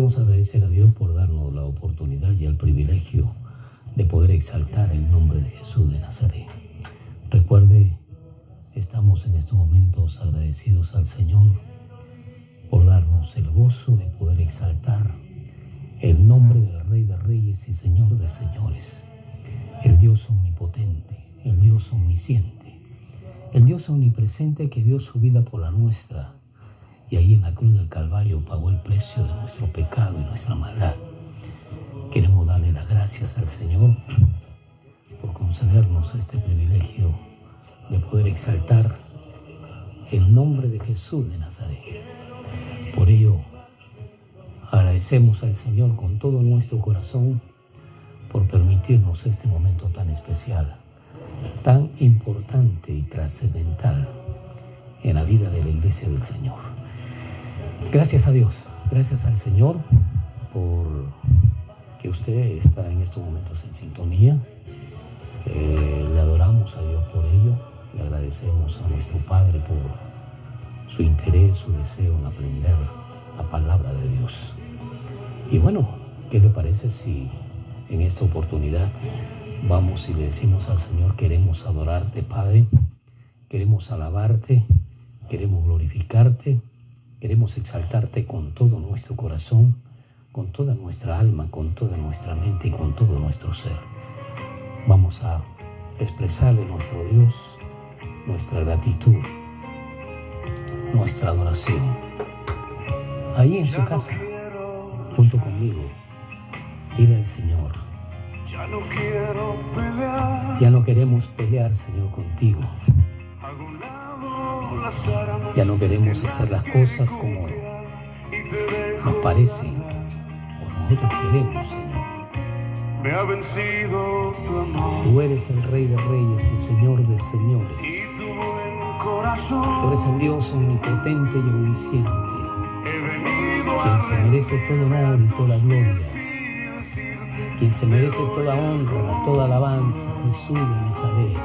Queremos agradecer a Dios por darnos la oportunidad y el privilegio de poder exaltar el nombre de Jesús de Nazaret. Recuerde, estamos en estos momentos agradecidos al Señor por darnos el gozo de poder exaltar el nombre del Rey de Reyes y Señor de Señores, el Dios omnipotente, el Dios omnisciente, el Dios omnipresente que dio su vida por la nuestra y ahí en la cruz del Calvario pagó el precio de nuestro pecado y nuestra maldad. Queremos darle las gracias al Señor por concedernos este privilegio de poder exaltar el nombre de Jesús de Nazaret. Por ello, agradecemos al Señor con todo nuestro corazón por permitirnos este momento tan especial, tan importante y trascendental en la vida de la Iglesia del Señor. Gracias a Dios, gracias al Señor por que usted está en estos momentos en sintonía. Le adoramos a Dios por ello, le agradecemos a nuestro Padre por su interés, su deseo en aprender la palabra de Dios. Y bueno, ¿qué le parece si en esta oportunidad vamos y le decimos al Señor: queremos adorarte, Padre, queremos alabarte, queremos glorificarte, queremos exaltarte con todo nuestro corazón, con toda nuestra alma, con toda nuestra mente y con todo nuestro ser? Vamos a expresarle a nuestro Dios nuestra gratitud, nuestra adoración. Ahí en su casa, junto conmigo, dile al Señor: ya no queremos pelear, Señor, contigo. Ya no queremos hacer las cosas como nos parecen o nosotros queremos, Señor. Me ha vencido tu amor. Tú eres el Rey de Reyes y Señor de Señores. Y tu buen corazón. Tú eres el Dios omnipotente y omnisciente, quien se merece todo honor y toda gloria, quien se merece toda honra, toda alabanza, Jesús de Nazaret.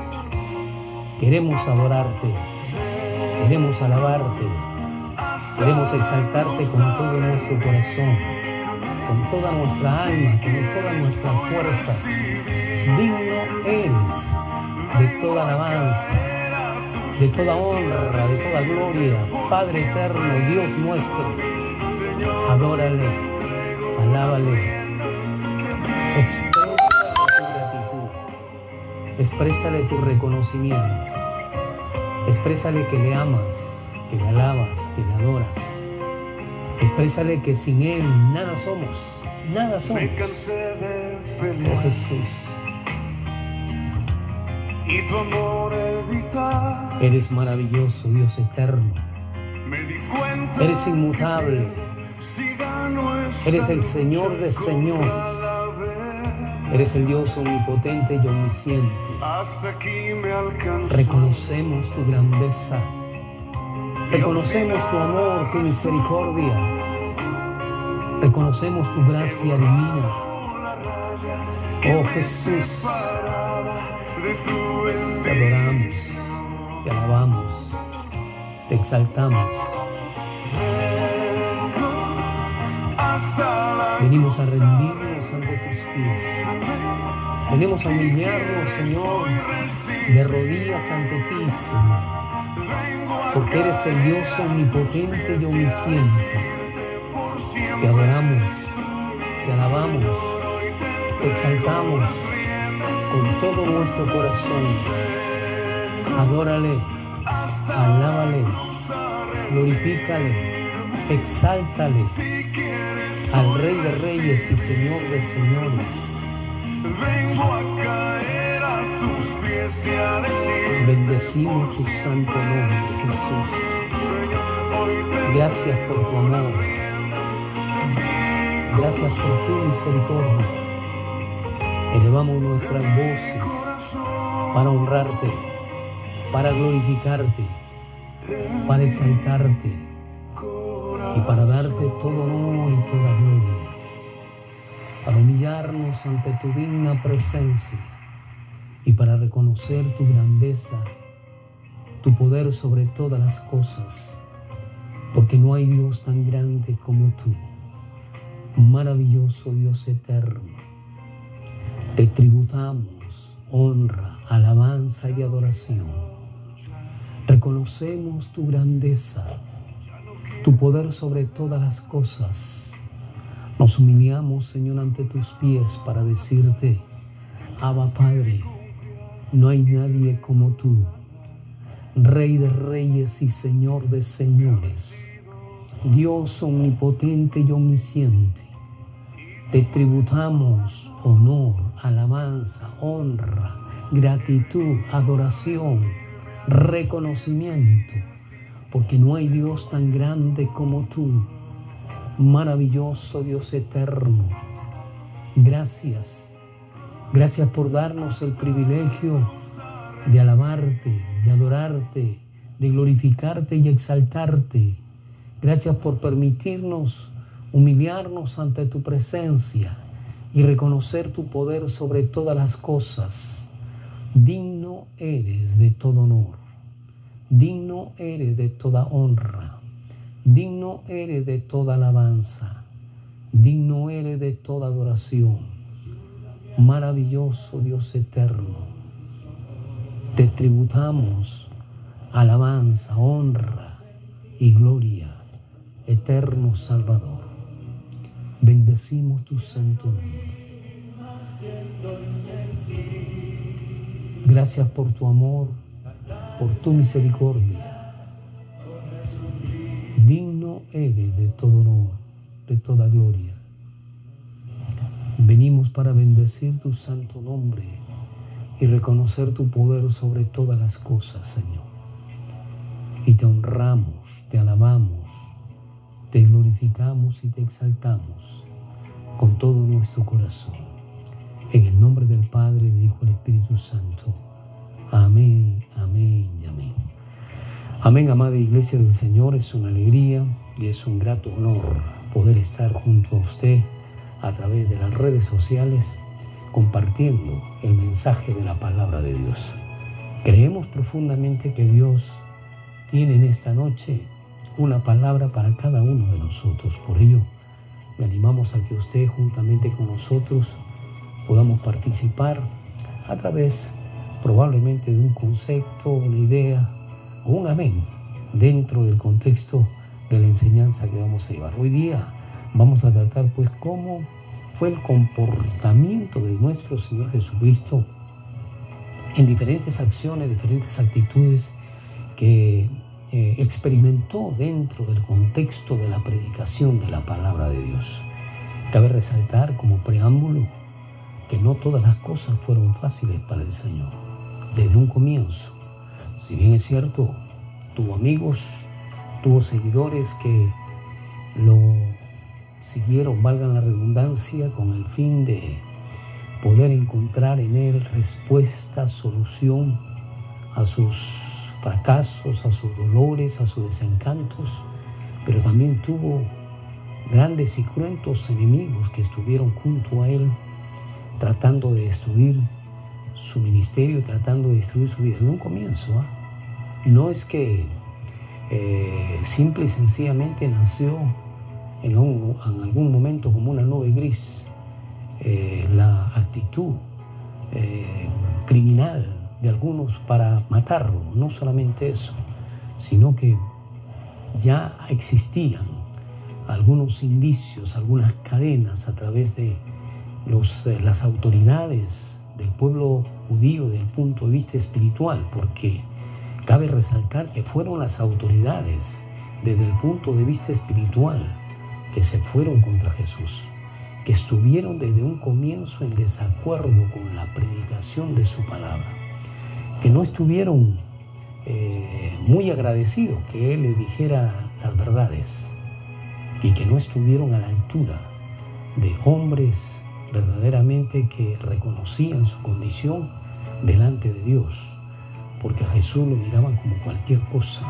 Queremos adorarte, queremos alabarte, queremos exaltarte con todo nuestro corazón, con toda nuestra alma, con todas nuestras fuerzas. Digno eres de toda alabanza, de toda honra, de toda gloria, Padre eterno, Dios nuestro. Adórale, alábale, exprésale tu gratitud, exprésale tu reconocimiento, exprésale que le amas, que le alabas, que le adoras. Exprésale que sin Él nada somos, nada somos. Oh Jesús, Y tu amor evita. eres maravilloso, Dios eterno. Me di cuenta. Eres inmutable, Si gano esta eres el Señor de señores, eres el Dios omnipotente y omnisciente. hasta aquí me alcanzó. Reconocemos tu grandeza, reconocemos tu amor, tu misericordia, reconocemos tu gracia divina. Oh Jesús, De tu te adoramos, te alabamos, te exaltamos. hasta la. Venimos a rendirnos ante tus pies. Venimos a humillarnos, Señor, de rodillas ante ti, Señor, porque eres el Dios omnipotente y omnisciente. Te adoramos, te alabamos, te exaltamos con todo nuestro corazón. Adórale, alábale, glorifícale, exáltale al Rey de Reyes y Señor de Señores. Vengo a caer a tus pies y a decir. Bendecimos tu santo nombre, Jesús. Gracias por tu amor. Gracias por tu misericordia. Elevamos nuestras voces para honrarte, para glorificarte, para exaltarte y para darte todo honor y toda gloria, para humillarnos ante tu digna presencia y para reconocer tu grandeza, tu poder sobre todas las cosas, porque no hay Dios tan grande como tú. Maravilloso Dios eterno, te tributamos honra, alabanza y adoración. Reconocemos tu grandeza, tu poder sobre todas las cosas. Nos humillamos, Señor, ante tus pies para decirte: Abba Padre, no hay nadie como tú, Rey de reyes y Señor de señores, Dios omnipotente y omnisciente. Te tributamos honor, alabanza, honra, gratitud, adoración, reconocimiento, porque no hay Dios tan grande como tú. Maravilloso Dios eterno, gracias por darnos el privilegio de alabarte, de adorarte, de glorificarte y exaltarte. Gracias por permitirnos humillarnos ante tu presencia y reconocer tu poder sobre todas las cosas. Digno eres de todo honor, digno eres de toda honra, digno eres de toda alabanza, digno eres de toda adoración. Maravilloso Dios eterno, te tributamos alabanza, honra y gloria, eterno Salvador. Bendecimos tu santo nombre. Gracias por tu amor, por tu misericordia. Digno eres de todo honor, de toda gloria. Venimos para bendecir tu santo nombre y reconocer tu poder sobre todas las cosas, Señor. Y te honramos, te alabamos, te glorificamos y te exaltamos con todo nuestro corazón. En el nombre del Padre, del Hijo y del Espíritu Santo. Amén, amén y amén. Amén, amada Iglesia del Señor. Es una alegría y es un grato honor poder estar junto a usted a través de las redes sociales compartiendo el mensaje de la palabra de Dios. Creemos profundamente que Dios tiene en esta noche una palabra para cada uno de nosotros. Por ello, le animamos a que usted juntamente con nosotros podamos participar a través probablemente de un concepto, una idea o un amén dentro del contexto de la enseñanza que vamos a llevar. Hoy día vamos a tratar pues cómo fue el comportamiento de nuestro Señor Jesucristo en diferentes acciones, diferentes actitudes que experimentó dentro del contexto de la predicación de la palabra de Dios. Cabe resaltar como preámbulo que no todas las cosas fueron fáciles para el Señor desde un comienzo. Si bien es cierto, tuvo amigos, tuvo seguidores que lo siguieron, valgan la redundancia, con el fin de poder encontrar en él respuesta, solución a sus fracasos, a sus dolores, a sus desencantos, pero también tuvo grandes y cruentos enemigos que estuvieron junto a él tratando de destruir su ministerio, tratando de destruir su vida. En un comienzo, no es que simple y sencillamente nació en algún momento como una nube gris, la actitud criminal de algunos para matarlo. No solamente eso, sino que ya existían algunos indicios, algunas cadenas a través de las autoridades del pueblo judío desde el punto de vista espiritual, porque cabe resaltar que fueron las autoridades desde el punto de vista espiritual que se fueron contra Jesús, que estuvieron desde un comienzo en desacuerdo con la predicación de su palabra, que no estuvieron muy agradecidos que Él les dijera las verdades y que no estuvieron a la altura de hombres verdaderamente que reconocían su condición delante de Dios, porque a Jesús lo miraban como cualquier cosa.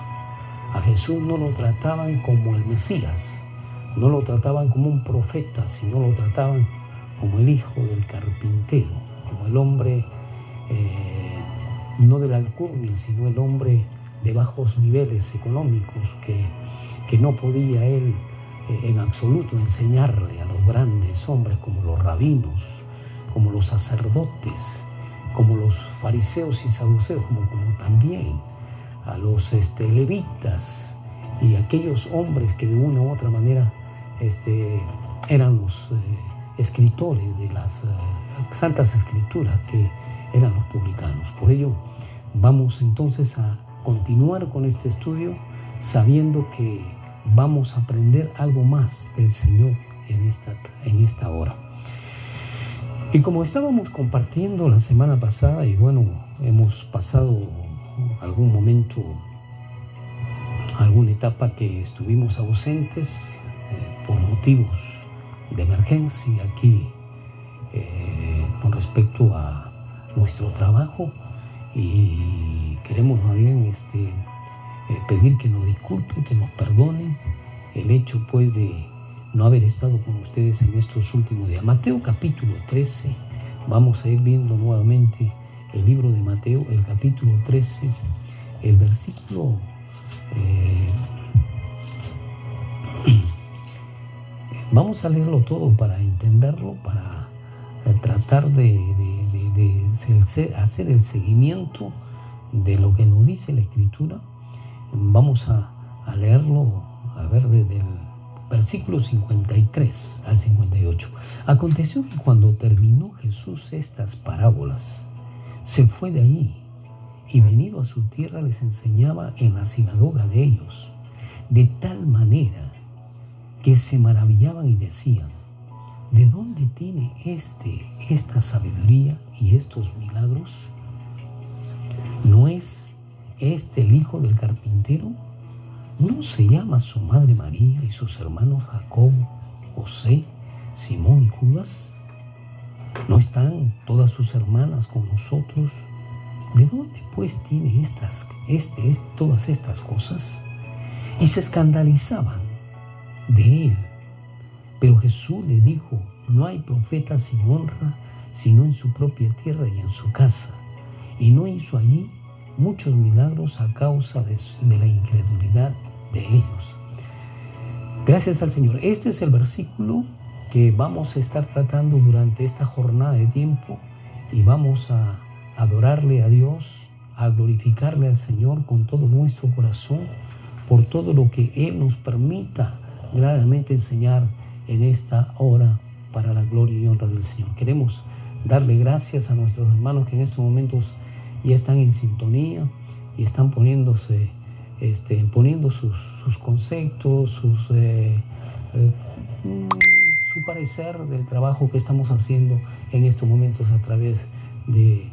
A Jesús no lo trataban como el Mesías, no lo trataban como un profeta, sino lo trataban como el hijo del carpintero, como el hombre no de la alcurnia, sino el hombre de bajos niveles económicos que no podía él en absoluto enseñarle a los grandes hombres como los rabinos, como los sacerdotes, como los fariseos y saduceos, como también a los levitas y aquellos hombres que de una u otra manera eran los escritores de las Santas Escrituras, que eran los publicanos. Por ello, vamos entonces a continuar con este estudio sabiendo que vamos a aprender algo más del Señor en esta hora. Y como estábamos compartiendo la semana pasada, y bueno, hemos pasado algún momento, alguna etapa que estuvimos ausentes por motivos de emergencia aquí con respecto a nuestro trabajo, y queremos más bien pedir que nos disculpen, que nos perdonen el hecho pues de no haber estado con ustedes en estos últimos días. Mateo capítulo 13, vamos a ir viendo nuevamente el libro de Mateo, el capítulo 13, el versículo vamos a leerlo todo para entenderlo, para tratar de hacer el seguimiento de lo que nos dice la Escritura. Vamos a leerlo, a ver, desde el versículo 53 al 58. Aconteció que cuando terminó Jesús estas parábolas, se fue de ahí, y venido a su tierra les enseñaba en la sinagoga de ellos, de tal manera que se maravillaban y decían: ¿de dónde tiene esta sabiduría y estos milagros? ¿No es el hijo del carpintero? ¿No se llama su madre María y sus hermanos Jacobo, José, Simón y Judas? ¿No están todas sus hermanas con nosotros? ¿De dónde pues tiene todas estas cosas? Y se escandalizaban de él. Pero Jesús le dijo: no hay profeta sin honra sino en su propia tierra y en su casa. Y no hizo allí muchos milagros a causa de la incredulidad de ellos. Gracias al Señor. Este es el versículo que vamos a estar tratando durante esta jornada de tiempo, y vamos a adorarle a Dios, a glorificarle al Señor con todo nuestro corazón por todo lo que Él nos permita grandemente enseñar en esta hora para la gloria y honra del Señor. Queremos darle gracias a nuestros hermanos que en estos momentos ya están en sintonía y están poniendo sus conceptos, su parecer del trabajo que estamos haciendo en estos momentos a través de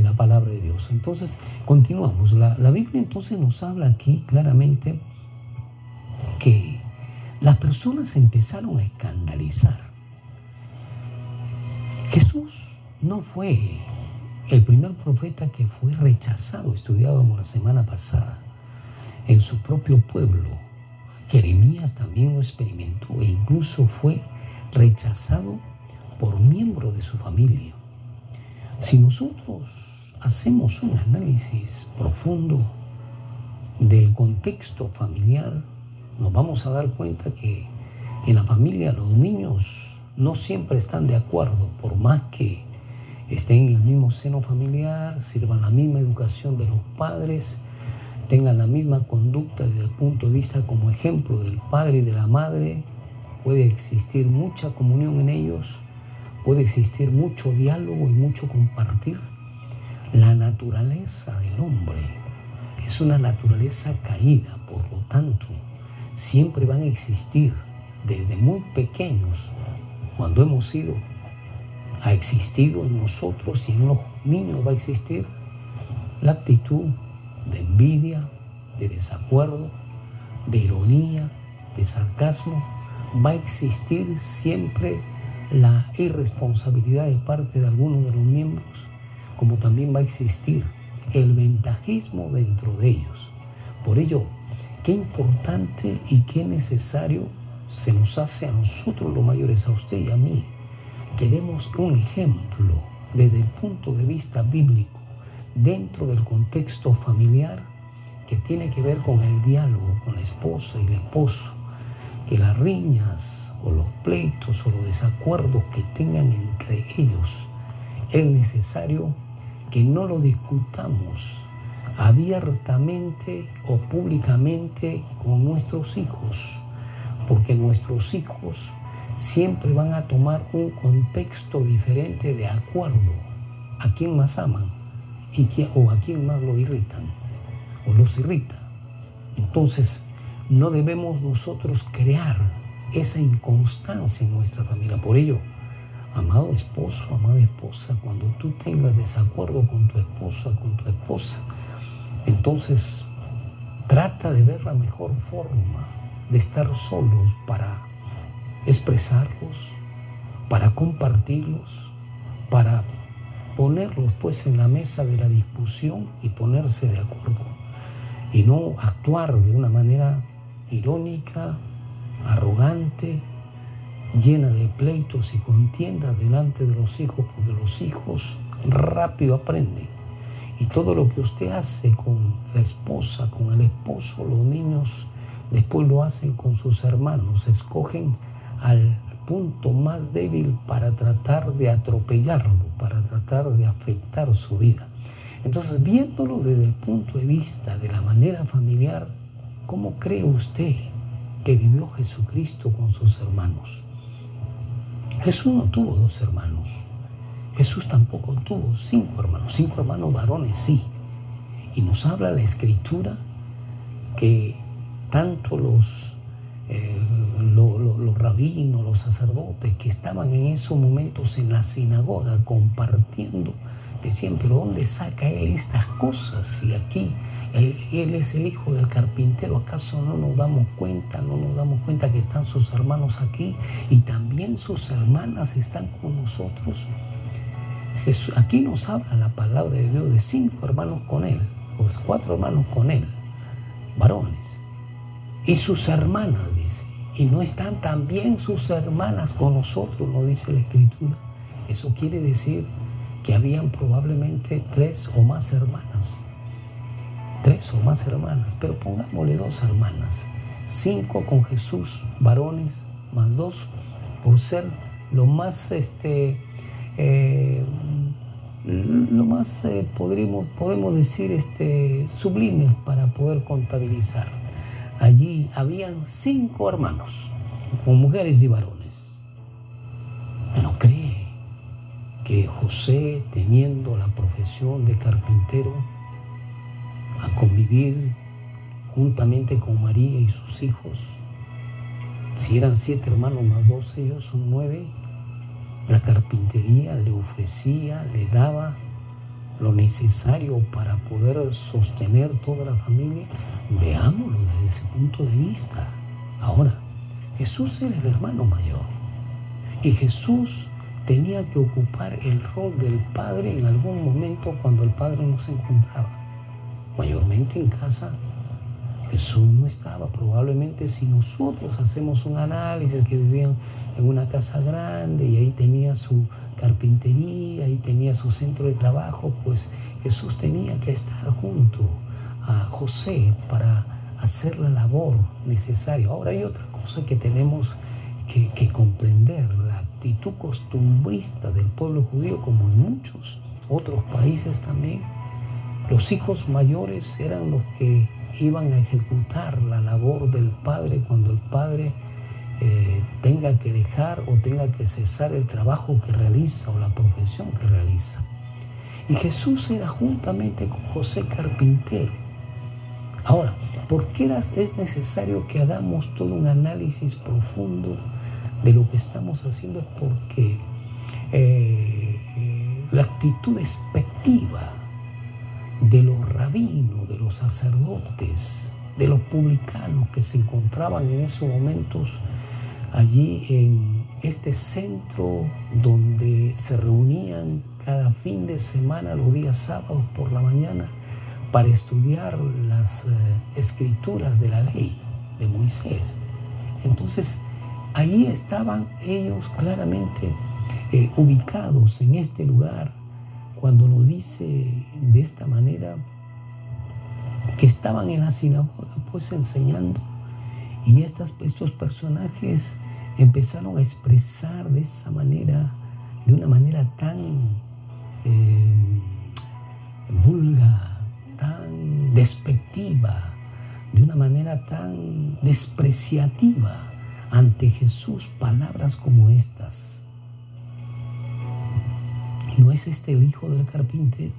la palabra de Dios. Entonces, continuamos. La Biblia entonces nos habla aquí claramente que las personas empezaron a escandalizar. Jesús no fue el primer profeta que fue rechazado. Estudiábamos la semana pasada. En su propio pueblo, Jeremías también lo experimentó, e incluso fue rechazado por miembros de su familia. Si nosotros hacemos un análisis profundo del contexto familiar, nos vamos a dar cuenta que en la familia los niños no siempre están de acuerdo, por más que estén en el mismo seno familiar, sirvan la misma educación de los padres, tengan la misma conducta desde el punto de vista como ejemplo del padre y de la madre. Puede existir mucha comunión en ellos, puede existir mucho diálogo y mucho compartir. La naturaleza del hombre es una naturaleza caída, por lo tanto, siempre van a existir desde muy pequeños, cuando ha existido en nosotros y en los niños va a existir la actitud de envidia, de desacuerdo, de ironía, de sarcasmo. Va a existir siempre la irresponsabilidad de parte de algunos de los miembros, como también va a existir el ventajismo dentro de ellos. Por ello, qué importante y qué necesario se nos hace a nosotros los mayores, a usted y a mí, que demos un ejemplo desde el punto de vista bíblico dentro del contexto familiar, que tiene que ver con el diálogo con la esposa y el esposo, que las riñas o los pleitos o los desacuerdos que tengan entre ellos es necesario que no lo discutamos abiertamente o públicamente con nuestros hijos, porque nuestros hijos siempre van a tomar un contexto diferente de acuerdo a quién más aman o a quién más lo irritan o los irrita. Entonces, no debemos nosotros crear esa inconstancia en nuestra familia. Por ello, amado esposo, amada esposa, cuando tú tengas desacuerdo con tu esposa, entonces trata de ver la mejor forma de estar solos para expresarlos, para compartirlos, para ponerlos pues en la mesa de la discusión y ponerse de acuerdo y no actuar de una manera irónica, arrogante, llena de pleitos y contiendas delante de los hijos, porque los hijos rápido aprenden. Y todo lo que usted hace con la esposa, con el esposo, los niños después lo hacen con sus hermanos, escogen al punto más débil para tratar de atropellarlo, para tratar de afectar su vida. Entonces, viéndolo desde el punto de vista de la manera familiar, ¿cómo cree usted que vivió Jesucristo con sus hermanos? Jesús no tuvo 2 hermanos. Jesús tampoco tuvo 5 hermanos. 5 hermanos varones, sí. Y nos habla la Escritura que tanto los rabinos, los sacerdotes que estaban en esos momentos en la sinagoga compartiendo, decían, pero ¿dónde saca él estas cosas? Si aquí él es el hijo del carpintero, ¿acaso no nos damos cuenta que están sus hermanos aquí y también sus hermanas están con nosotros? Jesús, aquí nos habla la palabra de Dios de 5 hermanos con él, o 4 hermanos con él, varones, y sus hermanas, dice, y no están también sus hermanas con nosotros, nos dice la Escritura. Eso quiere decir que habían probablemente 3 o más hermanas, pero pongámosle 2 hermanas, 5 con Jesús, varones, más 2, por ser lo más podemos decir sublimes para poder contabilizar. Allí habían 5 hermanos, con mujeres y varones. ¿No cree que José, teniendo la profesión de carpintero, a convivir juntamente con María y sus hijos, si eran 7 hermanos más 2, ellos son 9, la carpintería le ofrecía, le daba lo necesario para poder sostener toda la familia? Veámoslo desde ese punto de vista. Ahora, Jesús era el hermano mayor y Jesús tenía que ocupar el rol del Padre en algún momento cuando el Padre no se encontraba. Mayormente en casa Jesús no estaba. Probablemente si nosotros hacemos un análisis, que vivían en una casa grande y ahí tenía su carpintería, ahí tenía su centro de trabajo, pues Jesús tenía que estar junto a José para hacer la labor necesaria. Ahora hay otra cosa que tenemos que comprender, la actitud costumbrista del pueblo judío, como en muchos otros países también. Los hijos mayores eran los que iban a ejecutar la labor del padre cuando el padre tenga que dejar o tenga que cesar el trabajo que realiza o la profesión que realiza. Y Jesús era juntamente con José carpintero. Ahora, ¿por qué es necesario que hagamos todo un análisis profundo de lo que estamos haciendo? Es porque la actitud despectiva de los rabinos, de los sacerdotes, de los publicanos que se encontraban en esos momentos allí en este centro donde se reunían cada fin de semana, los días sábados por la mañana, para estudiar las escrituras de la ley de Moisés. Entonces, ahí estaban ellos claramente ubicados en este lugar, cuando nos dice de esta manera que estaban en la sinagoga pues enseñando, Y estos personajes empezaron a expresar de esa manera, de una manera tan vulgar, tan despectiva, de una manera tan despreciativa ante Jesús, palabras como estas. ¿No es este el hijo del carpintero?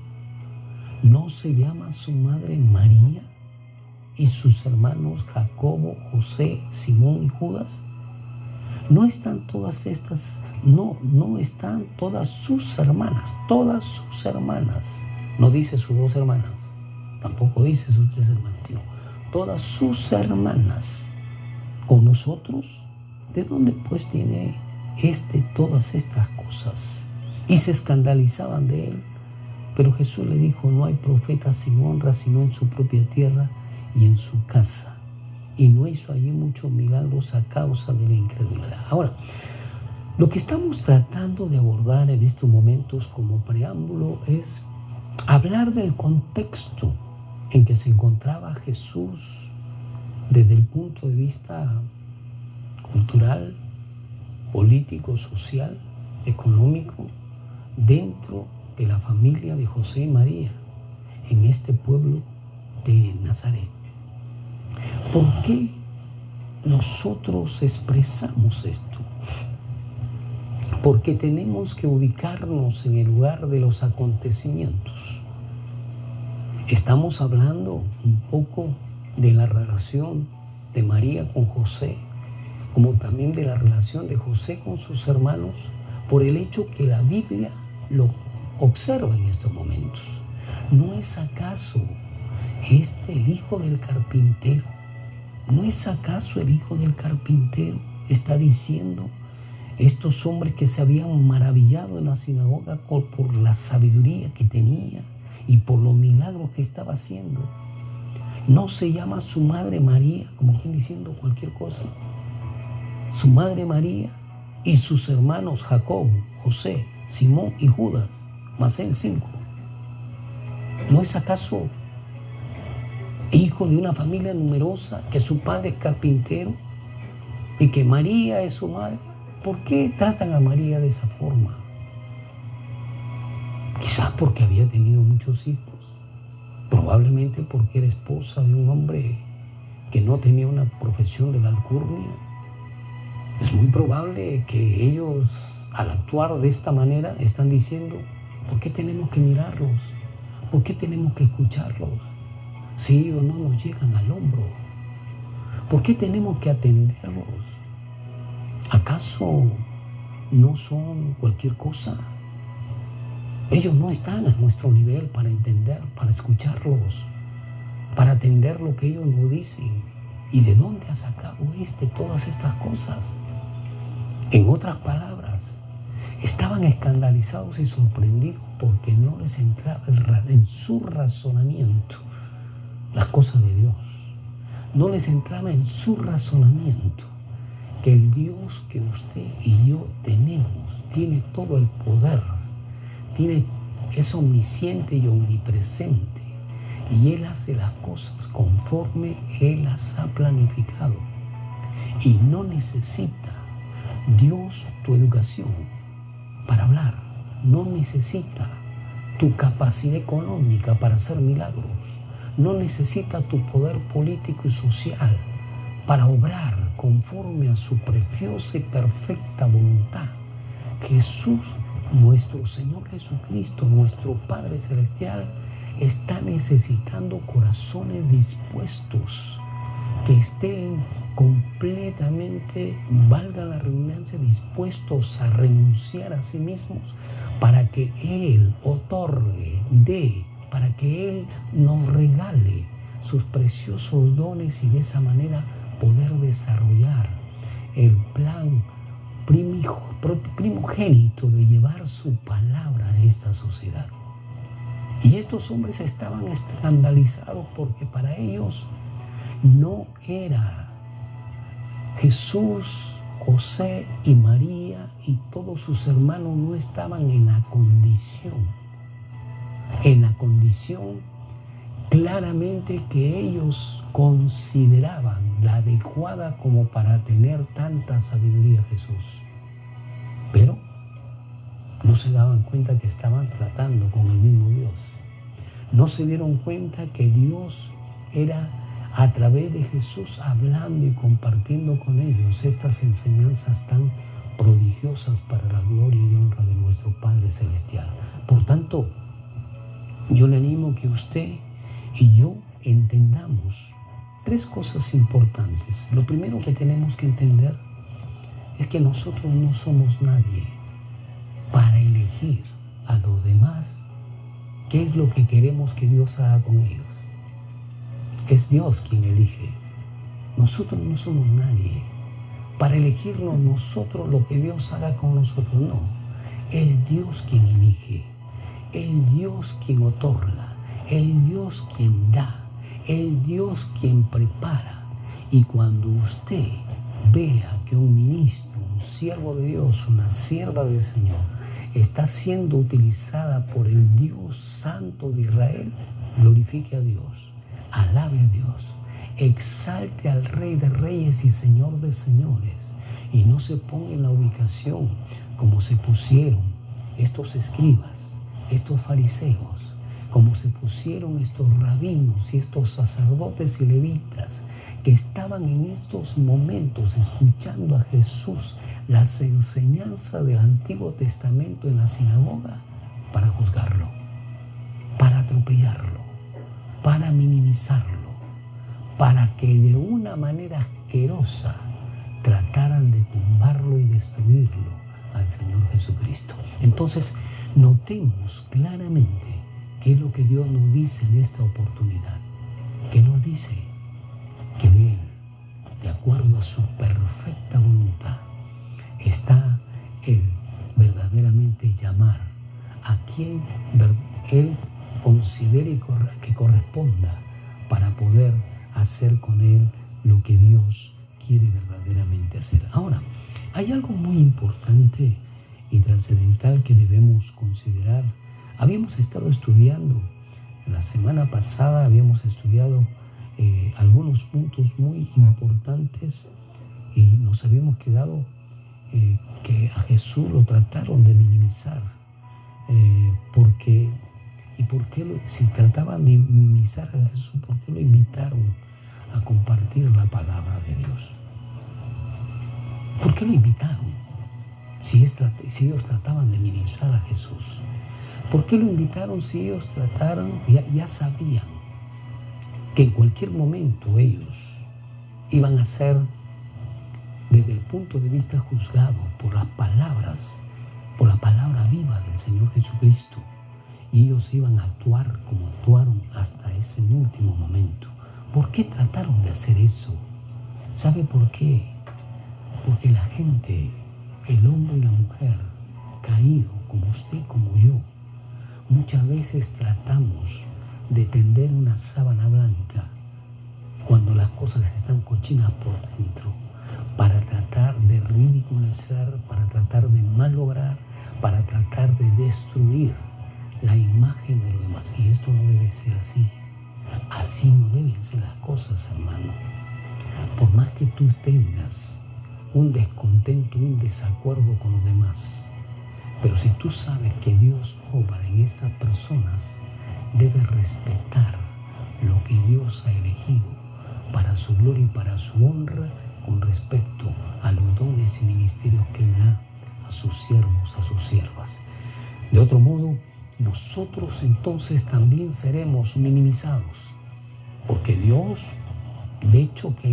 ¿No se llama su madre María y sus hermanos Jacobo, José, Simón y Judas? ¿No están todas estas, no están todas sus hermanas, no dice sus 2 hermanas, tampoco dice sus 3 hermanas, sino todas sus hermanas con nosotros? ¿De dónde pues tiene todas estas cosas? Y se escandalizaban de él. Pero Jesús le dijo: no hay profeta sin honra sino en su propia tierra y en su casa. Y no hizo allí muchos milagros a causa de la incredulidad. Ahora, lo que estamos tratando de abordar en estos momentos como preámbulo es hablar del contexto en que se encontraba Jesús desde el punto de vista cultural, político, social, económico, dentro de la familia de José y María, en este pueblo de Nazaret. ¿Por qué nosotros expresamos esto? Porque tenemos que ubicarnos en el lugar de los acontecimientos. Estamos hablando un poco de la relación de María con José, como también de la relación de José con sus hermanos, por el hecho que la Biblia lo observa en estos momentos. ¿No es acaso el hijo del carpintero? ¿No es acaso el hijo del carpintero? Está diciendo estos hombres que se habían maravillado en la sinagoga por la sabiduría que tenía y por los milagros que estaba haciendo. ¿No se llama su madre María, como quien diciendo cualquier cosa? Su madre María y sus hermanos Jacobo, José, Simón y Judas, más él 5. ¿No es acaso hijo de una familia numerosa, que su padre es carpintero y que María es su madre? ¿Por qué tratan a María de esa forma? Quizás porque había tenido muchos hijos, probablemente porque era esposa de un hombre que no tenía una profesión de la alcurnia. Es muy probable que ellos, al actuar de esta manera, están diciendo: ¿por qué tenemos que mirarlos? ¿Por qué tenemos que escucharlos? Si ellos no nos llegan al hombro, ¿por qué tenemos que atenderlos? ¿Acaso no son cualquier cosa? Ellos no están a nuestro nivel para entender, para escucharlos, para atender lo que ellos nos dicen. ¿Y de dónde ha sacado todas estas cosas? En otras palabras, estaban escandalizados y sorprendidos porque no les entraba en su razonamiento las cosas de Dios. No les entraba en su razonamiento que el Dios que usted y yo tenemos tiene todo el poder, es omnisciente y omnipresente, y Él hace las cosas conforme Él las ha planificado. Y no necesita Dios tu educación para hablar, no necesita tu capacidad económica para hacer milagros, no necesita tu poder político y social para obrar conforme a su preciosa y perfecta voluntad. Jesús, nuestro Señor Jesucristo, nuestro Padre Celestial, está necesitando corazones dispuestos, que estén completamente, valga la redundancia, dispuestos a renunciar a sí mismos para que Él otorgue, para que Él nos regale sus preciosos dones y de esa manera poder desarrollar el plan primogénito de llevar su palabra a esta sociedad. Y estos hombres estaban escandalizados porque para ellos no era Jesús, José y María y todos sus hermanos no estaban en la condición claramente que ellos consideraban la adecuada como para tener tanta sabiduría Jesús. Pero no se daban cuenta que estaban tratando con el mismo Dios. No se dieron cuenta que Dios era a través de Jesús hablando y compartiendo con ellos estas enseñanzas tan prodigiosas para la gloria y honra de nuestro Padre Celestial. Por tanto, yo le animo que usted y yo entendamos tres cosas importantes. Lo primero que tenemos que entender es que nosotros no somos nadie para elegir a los demás qué es lo que queremos que Dios haga con ellos. Es Dios quien elige. Nosotros no somos nadie para elegirnos nosotros lo que Dios haga con nosotros. No, es Dios quien elige, es Dios quien otorga, es Dios quien da, es Dios quien prepara. Y cuando usted vea que un ministro, un siervo de Dios, una sierva del Señor, está siendo utilizada por el Dios Santo de Israel, glorifique a Dios, alabe a Dios, exalte al Rey de Reyes y Señor de Señores, y no se ponga en la ubicación como se pusieron estos escribas, estos fariseos, como se pusieron estos rabinos y estos sacerdotes y levitas que estaban en estos momentos escuchando a Jesús las enseñanzas del Antiguo Testamento en la sinagoga para juzgarlo, para atropellarlo, para minimizarlo, para que de una manera asquerosa trataran de tumbarlo y destruirlo al Señor Jesucristo. Entonces, notemos claramente qué es lo que Dios nos dice en esta oportunidad. ¿Qué nos dice? Que Él, de acuerdo a su perfecta voluntad, está Él verdaderamente llamar a quien Él considere que corresponda para poder hacer con Él lo que Dios quiere verdaderamente hacer. Ahora, hay algo muy importante y trascendental que debemos considerar. Habíamos estado estudiando, la semana pasada habíamos estudiado algunos puntos muy importantes y nos habíamos quedado que a Jesús lo trataron de minimizar. Si trataban de minimizar a Jesús, ¿por qué lo invitaron a compartir la palabra de Dios? ¿Por qué lo invitaron? Si ellos trataban de minimizar a Jesús. ¿Por qué lo invitaron si ellos ya sabían que en cualquier momento ellos iban a ser, desde el punto de vista juzgados por las palabras, por la palabra viva del Señor Jesucristo? Y ellos iban a actuar como actuaron hasta ese último momento. ¿Por qué trataron de hacer eso? ¿Sabe por qué? Porque la gente, el hombre y la mujer, caído como usted y como yo, muchas veces tratamos de tender una sábana blanca cuando las cosas están cochinas por dentro, para tratar de ridiculizar, para tratar de malograr, para tratar de destruir la imagen de los demás. Y esto no debe ser así. Así no deben ser las cosas, hermano. Por más que tú tengas un descontento, un desacuerdo con los demás, pero si tú sabes que Dios obra en estas personas, debes respetar lo que Dios ha elegido para su gloria y para su honra con respecto a los dones y ministerios que Él da a sus siervos, a sus siervas. De otro modo, nosotros entonces también seremos minimizados, porque Dios, de hecho, que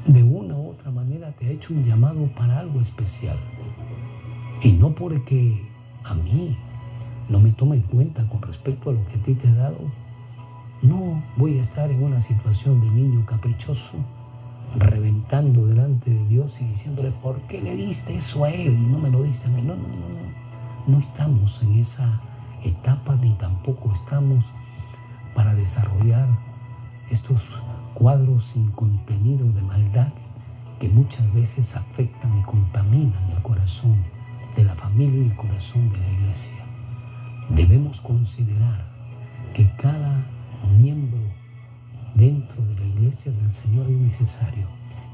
de una u otra manera te ha hecho un llamado para algo especial. Y no porque a mí no me tome en cuenta con respecto a lo que a ti te he dado, no voy a estar en una situación de niño caprichoso, reventando delante de Dios y diciéndole, ¿por qué le diste eso a Él y no me lo diste a mí? No estamos en esa etapa, ni tampoco estamos para desarrollar estos cuadros sin contenido de maldad que muchas veces afectan y contaminan el corazón de la familia y el corazón de la iglesia. debemos considerar que cada miembro dentro de la iglesia del Señor es necesario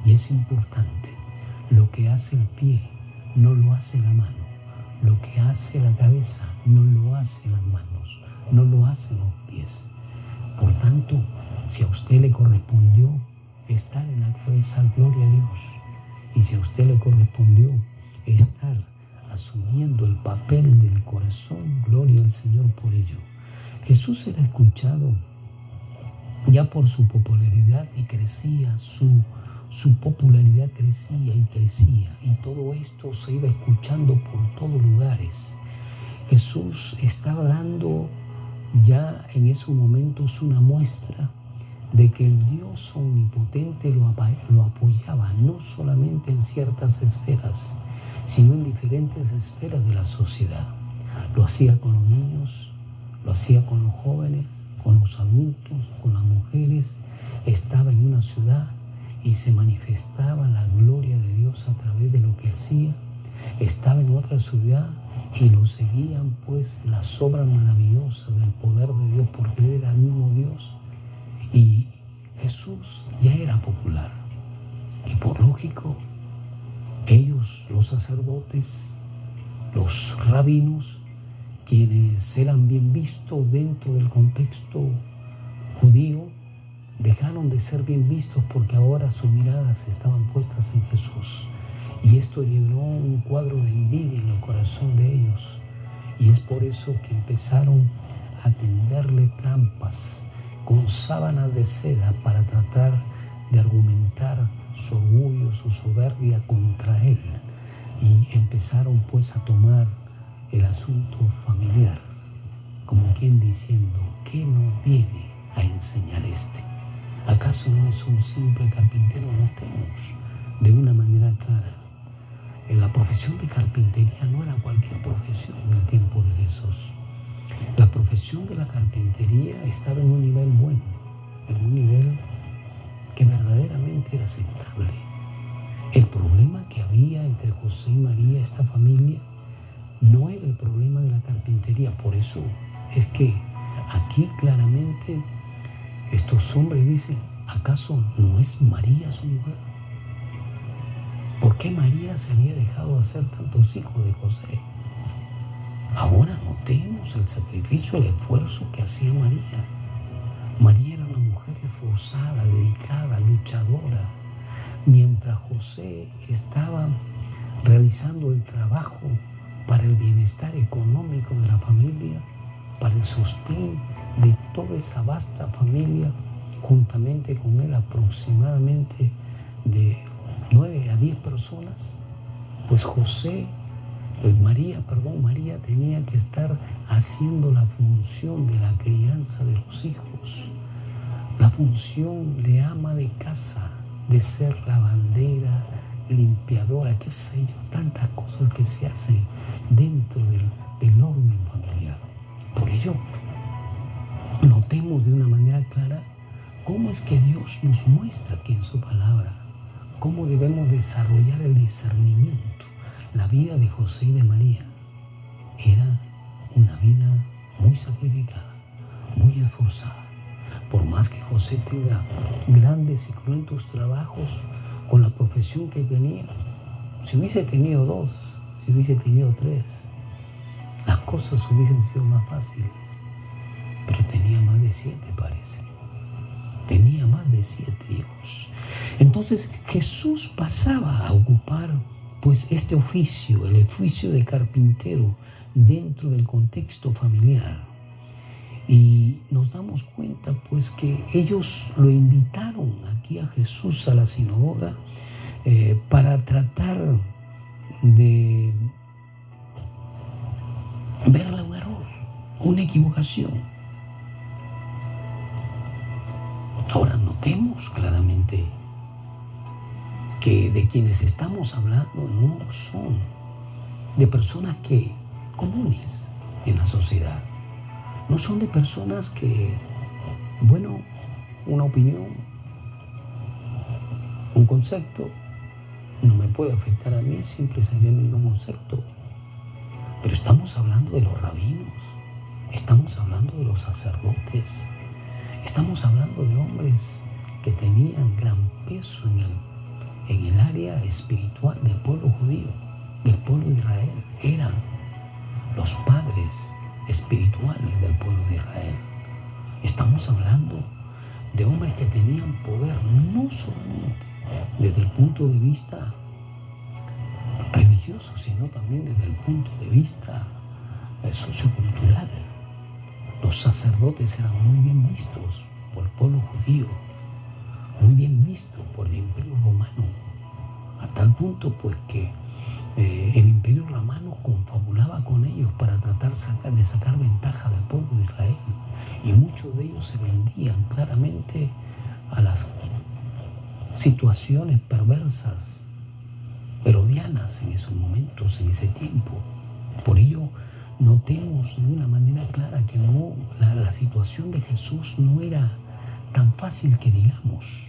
y es importante. Lo que hace el pie no lo hace la mano. Lo que hace la cabeza no lo hace las manos, no lo hacen los pies. Por tanto, si a usted le correspondió estar en la cabeza, gloria a Dios. Y si a usted le correspondió estar asumiendo el papel del corazón, gloria al Señor por ello. Jesús era escuchado ya por su popularidad y crecía, su popularidad crecía y todo esto se iba escuchando por todos lugares. Jesús estaba dando ya en esos momentos una muestra de que el Dios omnipotente lo apoyaba no solamente en ciertas esferas, sino en diferentes esferas de la sociedad. Lo hacía con los niños, lo hacía con los jóvenes, con los adultos, con las mujeres. Estaba en una ciudad y se manifestaba la gloria de Dios a través de lo que hacía. Estaba en otra ciudad y lo seguían pues las obras maravillosas del poder de Dios, porque Él era el mismo Dios. Y Jesús ya era popular. Y por lógico, ellos, los sacerdotes, los rabinos, quienes eran bien vistos dentro del contexto judío, dejaron de ser bien vistos porque ahora sus miradas estaban puestas en Jesús. Y esto llenó un cuadro de envidia en el corazón de ellos. Y es por eso que empezaron a tenderle trampas con sábanas de seda para tratar de argumentar su orgullo, su soberbia contra él. Y empezaron pues a tomar el asunto familiar, como quien diciendo, ¿qué nos viene a enseñar este? ¿Acaso no es un simple carpintero? Notemos de una manera clara. La profesión de carpintería no era cualquier profesión en el tiempo de Jesús. La profesión de la carpintería estaba en un nivel bueno, en un nivel que verdaderamente era aceptable. El problema que había entre José y María, esta familia, no era el problema de la carpintería. Por eso es que aquí claramente estos hombres dicen, ¿acaso no es María su mujer? ¿Por qué María se había dejado hacer tantos hijos de José? Ahora notemos el sacrificio, el esfuerzo que hacía María. María era una mujer esforzada, dedicada, luchadora. Mientras José estaba realizando el trabajo para el bienestar económico de la familia, para el sostén de toda esa vasta familia, juntamente con él aproximadamente de 9 a 10 personas, pues María tenía que estar haciendo la función de la crianza de los hijos, la función de ama de casa, de ser lavandera, limpiadora, qué sé yo, tantas cosas que se hacen dentro del orden familiar. Por ello, notemos de una manera clara cómo es que Dios nos muestra aquí en su palabra, cómo debemos desarrollar el discernimiento. La vida de José y de María era una vida muy sacrificada, muy esforzada. Por más que José tenga grandes y cruentos trabajos con la profesión que tenía, si hubiese tenido 2, si hubiese tenido 3, las cosas hubiesen sido más fáciles. Pero tenía más de 7, parece. Tenía más de 7 hijos. Entonces Jesús pasaba a ocupar pues este oficio, el oficio de carpintero, dentro del contexto familiar. Y nos damos cuenta pues que ellos lo invitaron aquí a Jesús a la sinagoga para tratar de verle un error, una equivocación. Ahora notemos claramente que de quienes estamos hablando no son de personas comunes en la sociedad. No son de personas que, bueno, una opinión, un concepto, no me puede afectar a mí, simple y sencillamente un concepto. Pero estamos hablando de los rabinos, Estamos hablando de los sacerdotes. Estamos hablando de hombres que tenían gran peso en el área espiritual del pueblo judío, del pueblo de Israel. Eran los padres espirituales del pueblo de Israel. Estamos hablando de hombres que tenían poder no solamente desde el punto de vista religioso, sino también desde el punto de vista sociocultural. Los sacerdotes eran muy bien vistos por el pueblo judío, muy bien vistos por el Imperio Romano, a tal punto pues que el Imperio Romano confabulaba con ellos para tratar de sacar ventaja del pueblo de Israel, y muchos de ellos se vendían claramente a las situaciones perversas herodianas en esos momentos, en ese tiempo. Por ello notemos de una manera clara que la situación de Jesús no era tan fácil que digamos,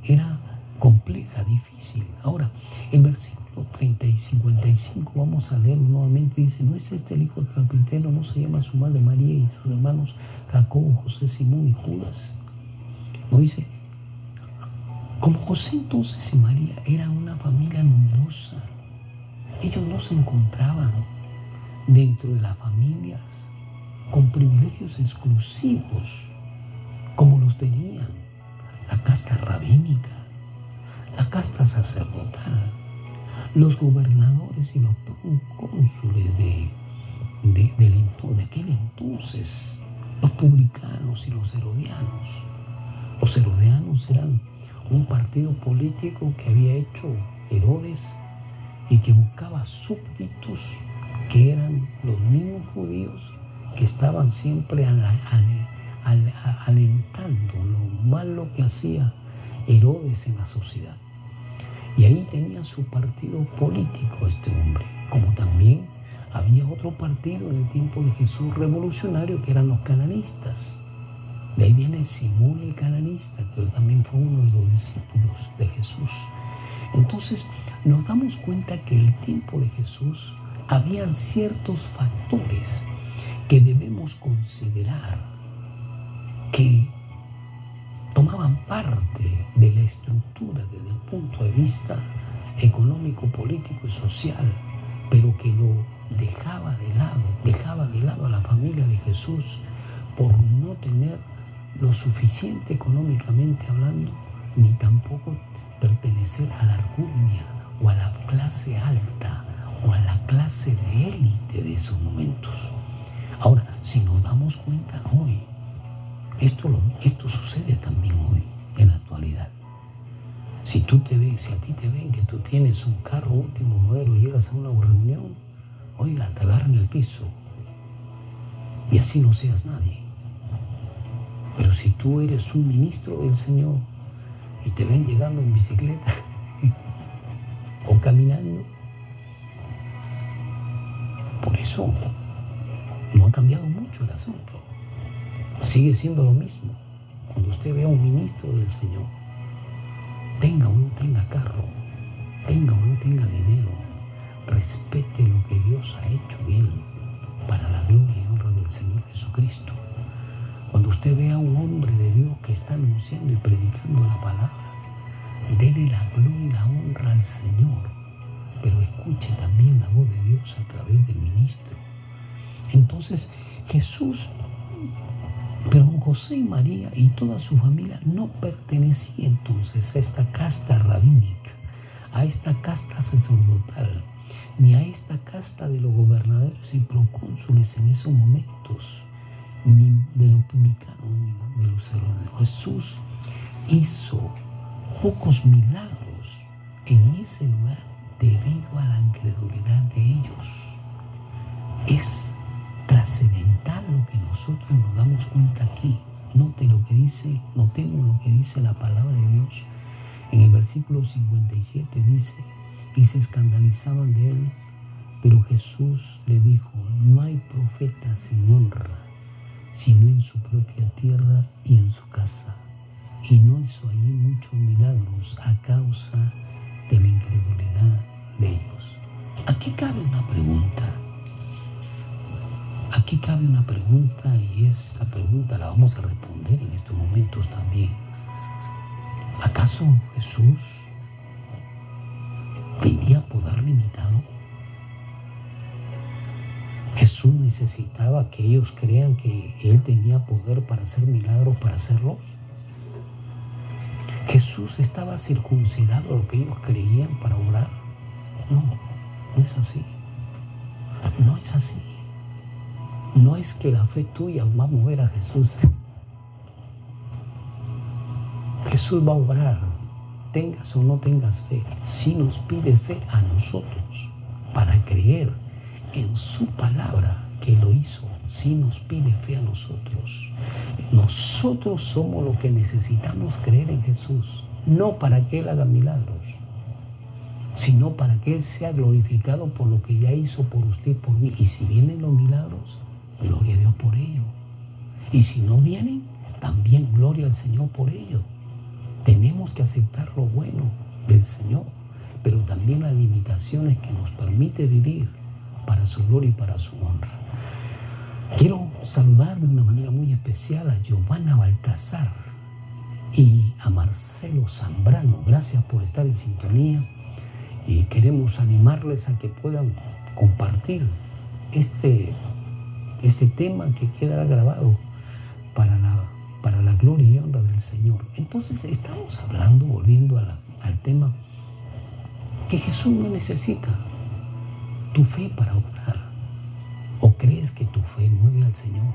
era compleja, difícil. Ahora, el versículo 30 y 55, vamos a leerlo nuevamente, dice: ¿no es este el hijo del carpintero? ¿No se llama su madre María y sus hermanos Jacobo, José, Simón y Judas? ¿No dice? Como José entonces y María eran una familia numerosa, ellos no se encontraban dentro de las familias con privilegios exclusivos como los tenían la casta rabínica, la casta sacerdotal, los gobernadores y los cónsules de aquel entonces, los publicanos y los herodianos. Los herodianos eran un partido político que había hecho Herodes y que buscaba súbditos que eran los mismos judíos que estaban siempre alentando lo malo que hacía Herodes en la sociedad. Y ahí tenía su partido político este hombre, como también había otro partido en el tiempo de Jesús revolucionario que eran los cananistas. De ahí viene Simón el cananista, que también fue uno de los discípulos de Jesús. Entonces nos damos cuenta que en el tiempo de Jesús habían ciertos factores que debemos considerar que tomaban parte de la estructura desde el punto de vista económico, político y social, pero que lo dejaba de lado a la familia de Jesús por no tener lo suficiente económicamente hablando, ni tampoco pertenecer a la alcurnia o a la clase alta o a la clase de élite de esos momentos. Ahora, si nos damos cuenta hoy, esto sucede también hoy, en la actualidad. Si a ti te ven que tú tienes un carro último modelo y llegas a una reunión, oiga, te agarran el piso y así no seas nadie. Pero si tú eres un ministro del Señor y te ven llegando en bicicleta o caminando, por eso no ha cambiado mucho el asunto. Sigue siendo lo mismo. Cuando usted ve a un ministro del Señor, tenga o no tenga carro, tenga o no tenga dinero, respete lo que Dios ha hecho en él para la gloria y honra del Señor Jesucristo. Cuando usted ve a un hombre de Dios que está anunciando y predicando la palabra, dele la gloria y la honra al Señor, pero escuche también la voz de Dios a través del ministro. Entonces José y María y toda su familia no pertenecía entonces a esta casta rabínica, a esta casta sacerdotal, ni a esta casta de los gobernadores y procónsules en esos momentos, ni de los publicanos, ni de los herodianos. Jesús hizo pocos milagros en ese lugar debido a la incredulidad de ellos. Es trascendental lo que nosotros nos damos cuenta aquí. Notemos lo que dice la palabra de Dios. En el versículo 57 dice: y se escandalizaban de él, pero Jesús le dijo: no hay profeta sin honra, sino en su propia tierra y en su casa. Y no hizo allí muchos milagros a causa de la incredulidad de ellos. Aquí cabe una pregunta. aquí cabe una pregunta y esta pregunta la vamos a responder en estos momentos también. ¿Acaso Jesús tenía poder limitado? ¿Jesús necesitaba que ellos crean que Él tenía poder para hacer milagros, para hacerlos? ¿Jesús estaba circuncidado a lo que ellos creían para obrar? No, no es así. No es así. No es que la fe tuya va a mover a Jesús. Jesús va a obrar, tengas o no tengas fe. Sí nos pide fe a nosotros para creer en su palabra que lo hizo. Sí nos pide fe a nosotros. Nosotros somos los que necesitamos creer en Jesús, no para que Él haga milagros, sino para que Él sea glorificado por lo que ya hizo por usted y por mí. Y si vienen los milagros, gloria a Dios por ello. Y si no vienen, también gloria al Señor por ello. Tenemos que aceptar lo bueno del Señor, pero también las limitaciones que nos permite vivir para su gloria y para su honra. Quiero saludar de una manera muy especial a Giovanna Baltazar y a Marcelo Zambrano. Gracias por estar en sintonía y queremos animarles a que puedan compartir este tema que quedará grabado para la gloria y honra del Señor. Entonces estamos hablando, volviendo al tema, que Jesús no necesita tu fe para obrar. ¿O crees que tu fe mueve al Señor?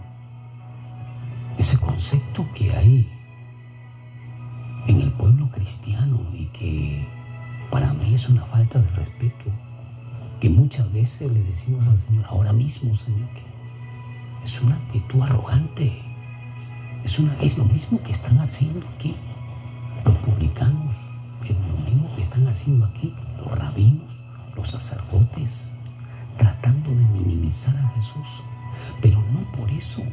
Ese concepto que hay en el pueblo cristiano y que para mí es una falta de respeto, que muchas veces le decimos al Señor, ahora mismo, Señor, que es una actitud arrogante. Es lo mismo que están haciendo aquí los publicanos, es lo mismo que están haciendo aquí los rabinos, los sacerdotes, tratando de minimizar a Jesús. Pero no por eso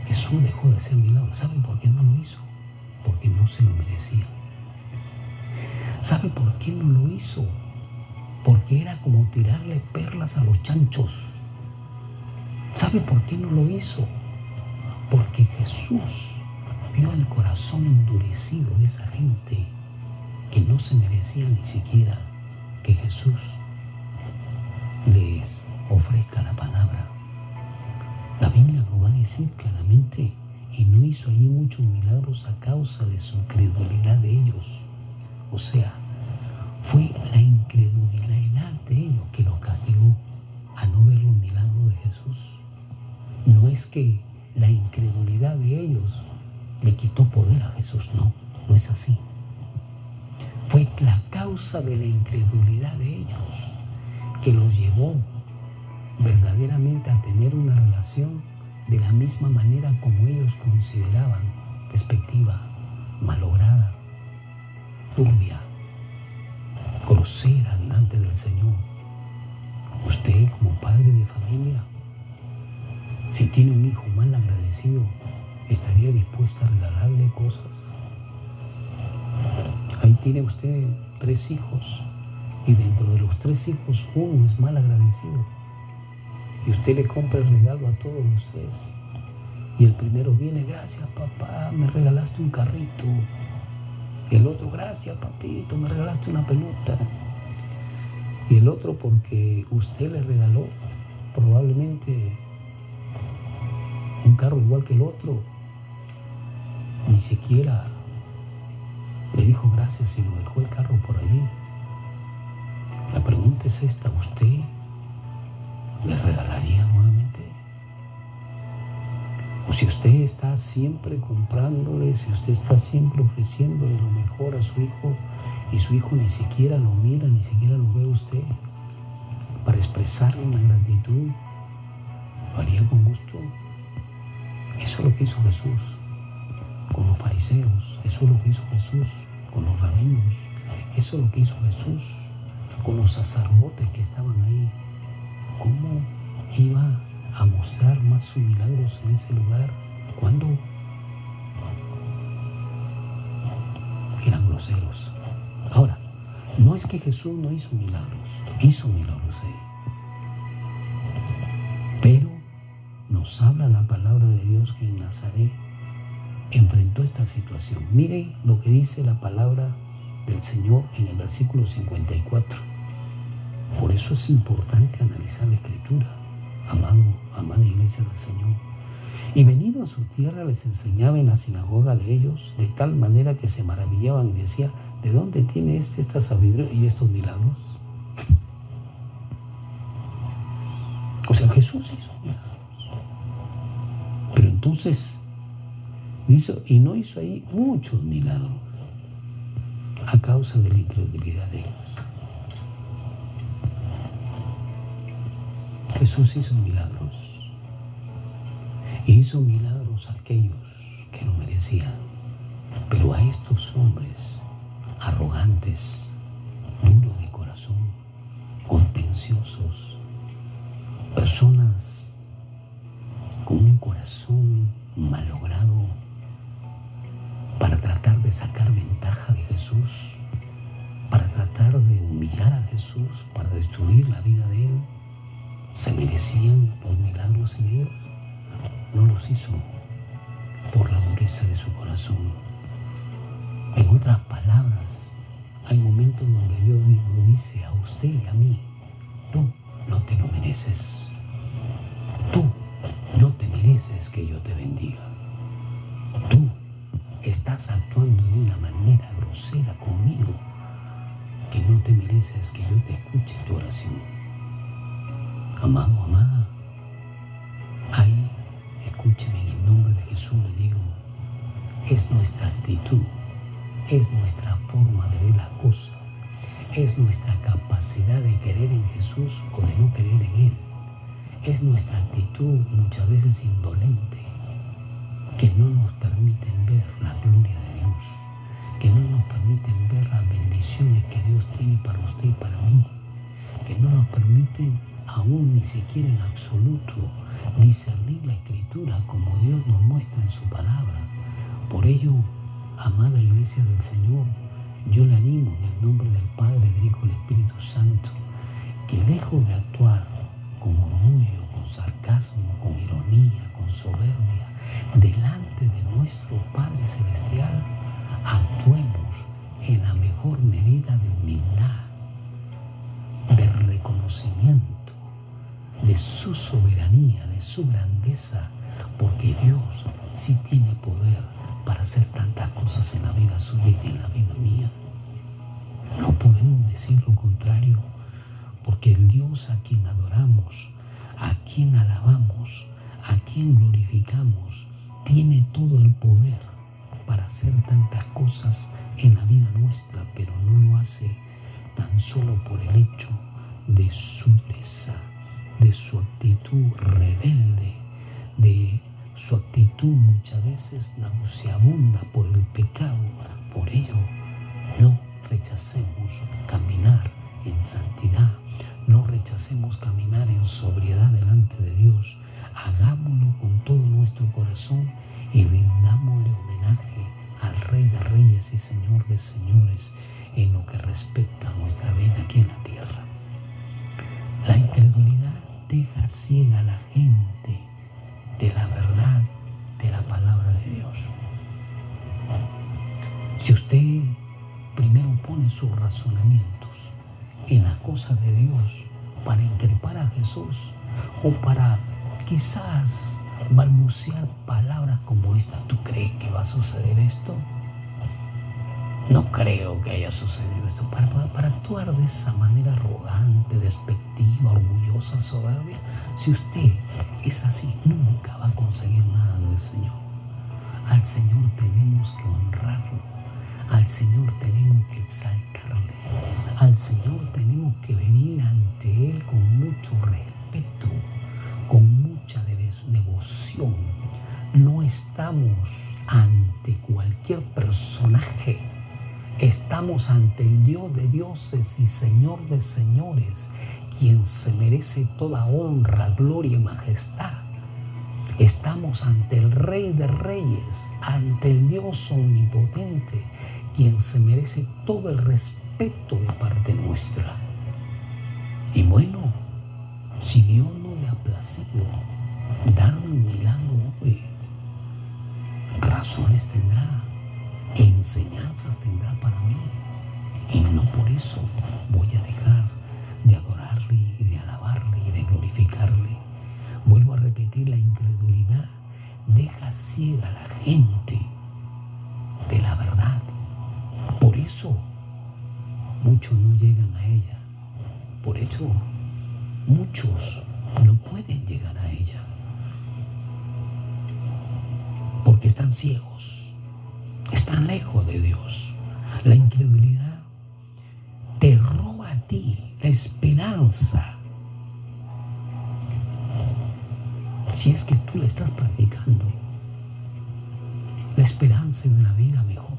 Jesús dejó de hacer milagros. ¿Saben por qué no lo hizo? Porque no se lo merecía. ¿Sabe por qué no lo hizo? Porque era como tirarle perlas a los chanchos. ¿Sabe por qué no lo hizo? Porque Jesús vio el corazón endurecido de esa gente que no se merecía ni siquiera que Jesús les ofrezca la palabra. La Biblia lo va a decir claramente, y no hizo allí muchos milagros a causa de su incredulidad de ellos. O sea, fue la incredulidad de ellos que los castigó a no ver los milagros de Jesús. No es que la incredulidad de ellos le quitó poder a Jesús, no es así. Fue la causa de la incredulidad de ellos que los llevó verdaderamente a tener una relación de la misma manera como ellos consideraban despectiva, malograda, turbia, grosera delante del Señor. Usted, como padre de familia, si tiene un hijo mal agradecido, ¿estaría dispuesto a regalarle cosas? Ahí tiene usted 3 hijos y dentro de los 3 hijos uno es mal agradecido y usted le compra el regalo a todos los 3 y el primero viene, gracias papá, me regalaste un carrito, y el otro, gracias papito, me regalaste una pelota, y el otro porque usted le regaló probablemente un carro igual que el otro, ni siquiera le dijo gracias y lo dejó el carro por allí. La pregunta es esta, ¿usted le regalaría nuevamente? O si usted está siempre comprándole, si usted está siempre ofreciéndole lo mejor a su hijo y su hijo ni siquiera lo mira, ni siquiera lo ve a usted para expresarle una gratitud, ¿lo haría con gusto? Eso es lo que hizo Jesús con los fariseos, eso es lo que hizo Jesús con los rabinos, eso es lo que hizo Jesús con los sacerdotes que estaban ahí. ¿Cómo iba a mostrar más sus milagros en ese lugar cuando eran groseros? Ahora, no es que Jesús no hizo milagros ahí, pero nos habla la palabra de Dios que en Nazaret enfrentó esta situación. Miren lo que dice la palabra del Señor en el versículo 54. Por eso es importante analizar la Escritura, amada iglesia del Señor. Y venido a su tierra les enseñaba en la sinagoga de ellos, de tal manera que se maravillaban y decía: ¿de dónde tiene esta sabiduría y estos milagros? O sea, Jesús hizo milagros. Pero entonces no hizo ahí muchos milagros a causa de la incredulidad de ellos. Jesús hizo milagros, y hizo milagros a aquellos que lo merecían, pero a estos hombres arrogantes, duros de corazón, contenciosos, personas con un corazón malogrado para tratar de sacar ventaja de Jesús, para tratar de humillar a Jesús, para destruir la vida de Él, ¿se merecían los milagros en ellos? No los hizo por la dureza de su corazón. En otras palabras, hay momentos donde Dios nos dice a usted y a mí: tú no te lo mereces. Tú no te mereces que yo te bendiga. Tú estás actuando de una manera grosera conmigo, que no te mereces que yo te escuche tu oración. Amado, amada, ahí, escúcheme, en el nombre de Jesús le digo, es nuestra actitud, es nuestra forma de ver las cosas, es nuestra capacidad de querer en Jesús o de no querer en Él. Es nuestra actitud muchas veces indolente que no nos permiten ver la gloria de Dios, que no nos permiten ver las bendiciones que Dios tiene para usted y para mí, que no nos permiten aún ni siquiera en absoluto discernir la Escritura como Dios nos muestra en su palabra. Por ello, amada iglesia del Señor, yo le animo en el nombre del Padre, del Hijo y del Espíritu Santo, que lejos de actuar con orgullo, con sarcasmo, con ironía, con soberbia, delante de nuestro Padre Celestial, actuemos en la mejor medida de humildad, de reconocimiento de su soberanía, de su grandeza, porque Dios sí tiene poder para hacer tantas cosas en la vida suya y en la vida mía. No podemos decir lo contrario, porque el Dios a quien adoramos, a quien alabamos, a quien glorificamos, tiene todo el poder para hacer tantas cosas en la vida nuestra, pero no lo hace tan solo por el hecho de su dureza, de su actitud rebelde, de su actitud muchas veces nauseabunda por el pecado. Por ello, no rechacemos caminar en santidad, no rechacemos caminar en sobriedad delante de Dios. Hagámoslo con todo nuestro corazón y rindámosle homenaje al Rey de Reyes y Señor de Señores en lo que respecta a nuestra vida aquí en la tierra. La incredulidad deja ciega a la gente de la verdad de la palabra de Dios. Si usted primero pone sus razonamientos en las cosas de Dios para increpar a Jesús o para quizás balbucear palabras como esta: ¿tú crees que va a suceder esto? No creo que haya sucedido esto. Para actuar de esa manera arrogante, despectiva, orgullosa, soberbia, si usted es así, nunca va a conseguir nada del Señor. Al Señor tenemos que honrarlo, al Señor tenemos que exaltarle, al Señor tenemos que venir ante Él con mucho respeto, con mucha devoción. No estamos ante cualquier personaje. Estamos ante el Dios de dioses y Señor de señores, quien se merece toda honra, gloria y majestad. Estamos ante el Rey de Reyes, ante el Dios omnipotente, quien se merece todo el respeto de parte nuestra. Y bueno, si Dios no le ha placido darme un milagro hoy, razones tendrá, enseñanzas tendrá para mí. Y no por eso voy a dejar de adorarle y de alabarle y de glorificarle. Vuelvo a repetir, la incredulidad deja ciega a la gente de la verdad. Por eso muchos no llegan a ella. Por eso muchos no pueden llegar a ella. Porque están ciegos, están lejos de Dios. La incredulidad te roba a ti la esperanza. Si es que tú la estás practicando, la esperanza de una vida mejor,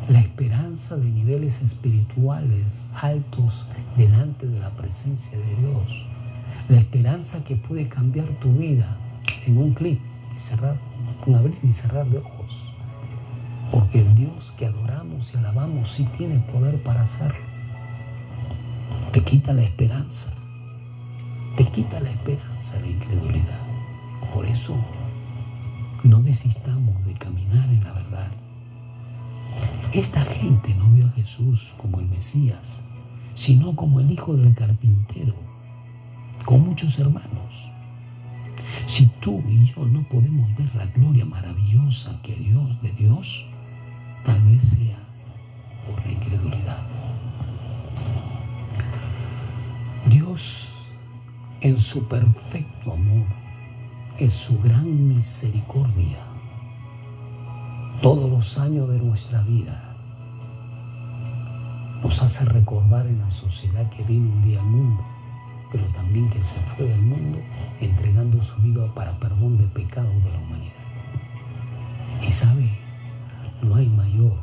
la esperanza de niveles espirituales altos delante de la presencia de Dios, la esperanza que puede cambiar tu vida en un clic y cerrar, un abrir y cerrar de ojos, porque el Dios que adoramos y alabamos sí tiene poder para hacerlo. Te quita la esperanza, te quita la esperanza la incredulidad. Por eso no desistamos de caminar en la verdad. Esta gente no vio a Jesús como el Mesías, sino como el hijo del carpintero, con muchos hermanos. Si tú y yo no podemos ver la gloria maravillosa que Dios de Dios, tal vez sea por la incredulidad. Dios, en su perfecto amor, en su gran misericordia, todos los años de nuestra vida, nos hace recordar en la sociedad que vino un día al mundo, pero también que se fue del mundo entregando su vida para perdón de pecados de la humanidad. Y sabe, no hay mayor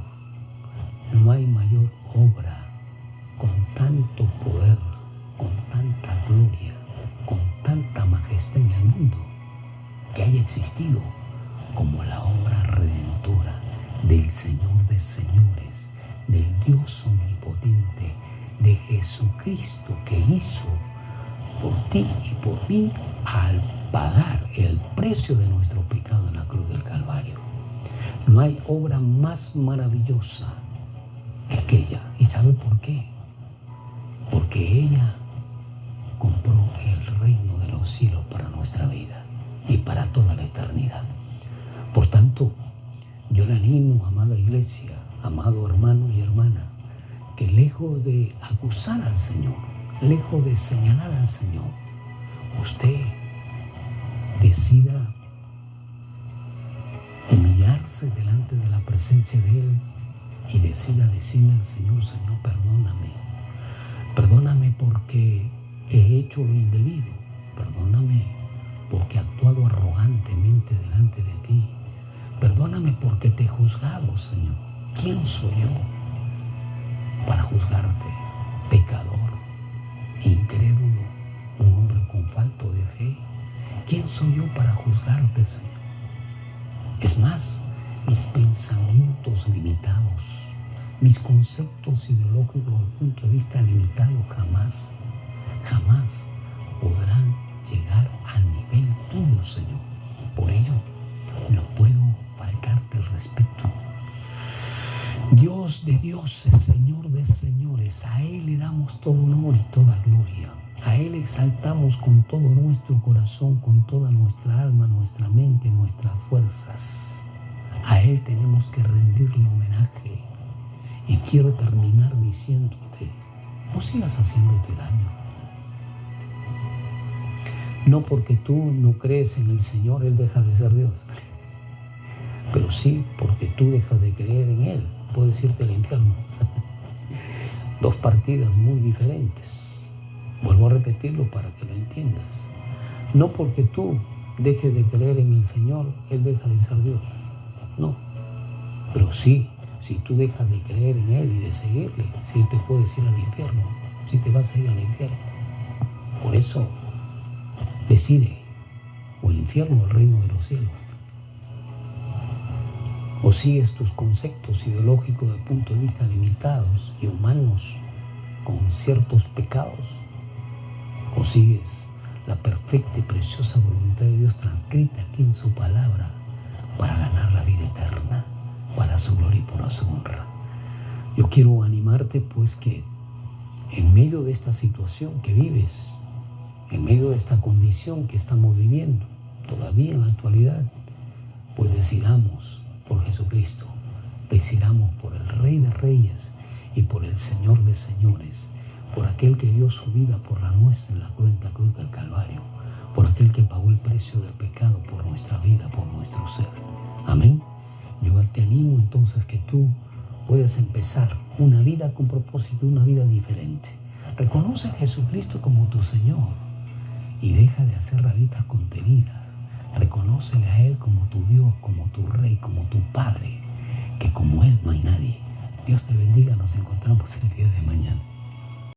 obra con tanto poder, con tanta gloria, con tanta majestad en el mundo que haya existido como la obra redentora del Señor de señores, del Dios omnipotente, de Jesucristo, que hizo por ti y por mí al pagar el precio de nuestro pecado en la cruz del Calvario. No hay obra más maravillosa que aquella. ¿Y sabe por qué? Porque ella compró el reino de los cielos para nuestra vida y para toda la eternidad. Por tanto, yo le animo, amada iglesia, amado hermano y hermana, que lejos de acusar al Señor, lejos de señalar al Señor, usted decida humillarse delante de la presencia de Él y decida decirle al Señor: Señor, perdóname porque he hecho lo indebido, perdóname porque he actuado arrogantemente delante de ti, perdóname porque te he juzgado, Señor. ¿Quién soy yo para juzgarte, pecador, incrédulo, un hombre con falta de fe? ¿Quién soy yo para juzgarte, Señor? Es más, mis pensamientos limitados, mis conceptos ideológicos desde el punto de vista limitado jamás podrán llegar al nivel tuyo, Señor. Por ello, no puedo faltarte el respeto. Dios de dioses, Señor de señores, a Él le damos todo honor y toda gloria. A Él exaltamos con todo nuestro corazón, con toda nuestra alma, nuestra mente, nuestras fuerzas. A Él tenemos que rendirle homenaje. Y quiero terminar diciéndote: no sigas haciéndote daño. No porque tú no crees en el Señor, Él deja de ser Dios. Pero sí porque tú dejas de creer en Él, puedes irte al infierno. Dos partidas muy diferentes. Vuelvo a repetirlo para que lo entiendas. No porque tú dejes de creer en el Señor, Él deja de ser Dios. No. Pero sí, si tú dejas de creer en Él y de seguirle, sí te puedes ir al infierno. Sí te vas a ir al infierno. Por eso, decide, o el infierno o el reino de los cielos. O sigues tus conceptos ideológicos desde el punto de vista limitados y humanos con ciertos pecados, o sigues la perfecta y preciosa voluntad de Dios transcrita aquí en su palabra para ganar la vida eterna, para su gloria y por su honra. Yo quiero animarte pues que en medio de esta situación que vives, en medio de esta condición que estamos viviendo, todavía en la actualidad, pues decidamos por Jesucristo, decidamos por el Rey de Reyes y por el Señor de Señores, por aquel que dio su vida por la nuestra en la cruenta cruz del Calvario, por aquel que pagó el precio del pecado por nuestra vida, por nuestro ser. Amén. Yo te animo entonces que tú puedas empezar una vida con propósito, una vida diferente. Reconoce a Jesucristo como tu Señor y deja de hacer raditas contenidas. Reconócele a Él como tu Dios, como tu Rey, como tu Padre, que como Él no hay nadie. Dios te bendiga, nos encontramos el día de mañana.